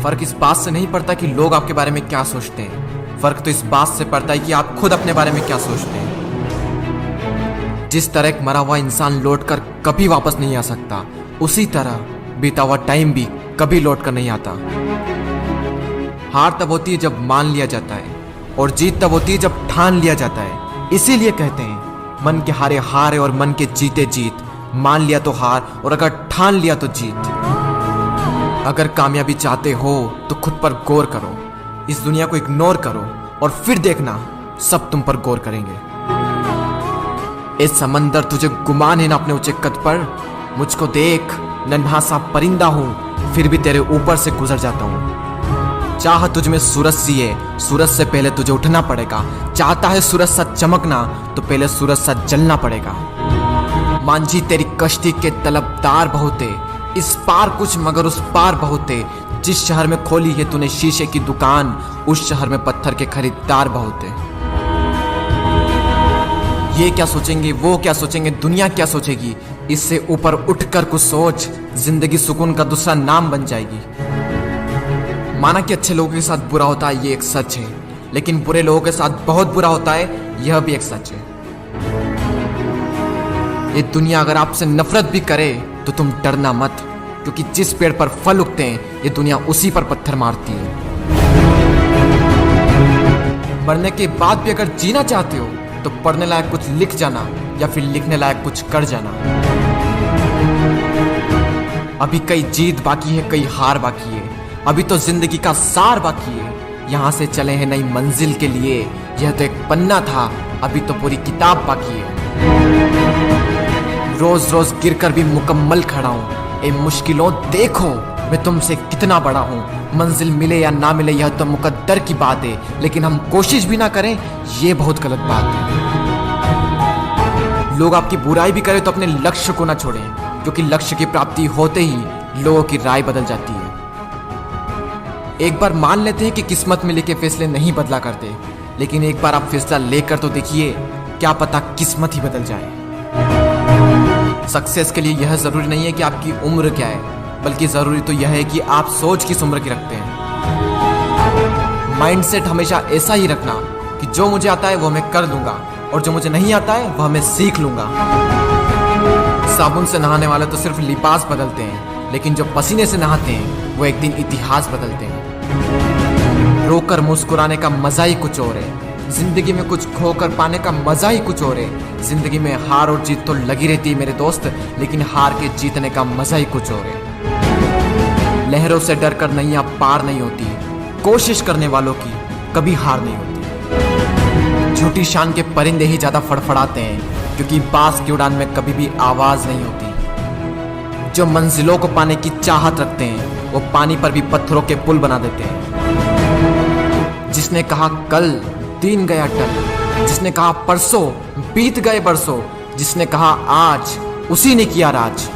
फर्क इस बात से नहीं पड़ता कि लोग आपके बारे में क्या सोचते हैं, फर्क तो इस बात से पड़ता है कि आप खुद अपने बारे में क्या सोचते हैं। जिस तरह एक मरा हुआ इंसान लौटकर कभी वापस नहीं आ सकता, उसी तरह बीता हुआ टाइम भी कभी लौट कर नहीं आता। हार तब होती है जब मान लिया जाता है, और जीत तब होती है जब ठान लिया जाता है। इसीलिए कहते हैं मन के हारे हार है और मन के जीते जीत। मान लिया तो हार, और अगर ठान लिया तो जीत। अगर कामयाबी चाहते हो तो खुद पर गौर करो, इस दुनिया को इग्नोर करो, और फिर देखना सब तुम पर गौर करेंगे। इस समंदर तुझे गुमान है ना अपने ऊंचे कद पर। मुझको देख, नन्हा सा परिंदा हूं, फिर भी तेरे ऊपर से गुजर जाता हूं। चाह तुझ में सूरज सी है, सूरज से पहले तुझे उठना पड़ेगा। चाहता है सूरज सा चमकना, तो पहले सूरज सा जलना पड़ेगा। मांझी तेरी कश्ती के तलबदार बहुत है, इस पार कुछ मगर उस पार बहुत है। जिस शहर में खोली है तूने शीशे की दुकान, उस शहर में पत्थर के खरीदार बहुत है। ये क्या सोचेंगे, वो क्या सोचेंगे, दुनिया क्या सोचेगी, इससे ऊपर उठकर कुछ सोच। जिंदगी सुकून का दूसरा नाम बन जाएगी। माना कि अच्छे लोगों के साथ बुरा होता है, ये एक सच है, लेकिन बुरे लोगों के साथ बहुत बुरा होता है, यह भी एक सच है। ये दुनिया अगर आपसे नफरत भी करे तो तुम डरना मत, क्योंकि जिस पेड़ पर फल उगते हैं ये दुनिया उसी पर पत्थर मारती है। मरने के बाद भी अगर जीना चाहते हो तो पढ़ने लायक कुछ लिख जाना, या फिर लिखने लायक कुछ कर जाना। अभी कई जीत बाकी है, कई हार बाकी है, अभी तो जिंदगी का सार बाकी है। यहाँ से चले हैं नई मंजिल के लिए, यह तो एक पन्ना था, अभी तो पूरी किताब बाकी है। रोज रोज गिरकर भी मुकम्मल खड़ा हूँ। ए मुश्किलों देखो, मैं तुमसे कितना बड़ा हूँ। मंजिल मिले या ना मिले यह तो मुकद्दर की बात है, लेकिन हम कोशिश भी ना करें ये बहुत गलत बात है। लोग आपकी बुराई भी करें तो अपने लक्ष्य को ना छोड़ें, क्योंकि लक्ष्य की प्राप्ति होते ही लोगों की राय बदल जाती है। एक बार मान लेते हैं कि किस्मत में लिखे फैसले नहीं बदला करते, लेकिन एक बार आप फैसला लेकर तो देखिए, क्या पता किस्मत ही बदल जाए। सक्सेस के लिए यह जरूरी नहीं है कि आपकी उम्र क्या है, बल्कि जरूरी तो यह है कि आप सोच किस उम्र की रखते हैं। माइंडसेट हमेशा ऐसा ही रखना कि जो मुझे आता है वो मैं कर लूंगा, और जो मुझे नहीं आता है वह मैं सीख लूंगा। साबुन से नहाने वाले तो सिर्फ लिबास बदलते हैं, लेकिन जो पसीने से नहाते हैं वो एक दिन इतिहास बदलते हैं। रोकर मुस्कुराने का मजा ही कुछ और है, जिंदगी में कुछ खोकर पाने का मजा ही कुछ और है। जिंदगी में हार और जीत तो लगी रहती है मेरे दोस्त, लेकिन हार के जीतने का मजा ही कुछ और है। लहरों से डरकर नैया पार नहीं होती, कोशिश करने वालों की कभी हार नहीं होती। झूठी शान के परिंदे ही ज्यादा फड़फड़ाते हैं, क्योंकि बाज की उड़ान में कभी भी आवाज नहीं होती। जो मंजिलों को पाने की चाहत रखते हैं वो पानी पर भी पत्थरों के पुल बना देते हैं। जिसने कहा कल दिन गया टल, जिसने कहा परसों बीत गए बरसों, जिसने कहा आज उसी ने किया राज।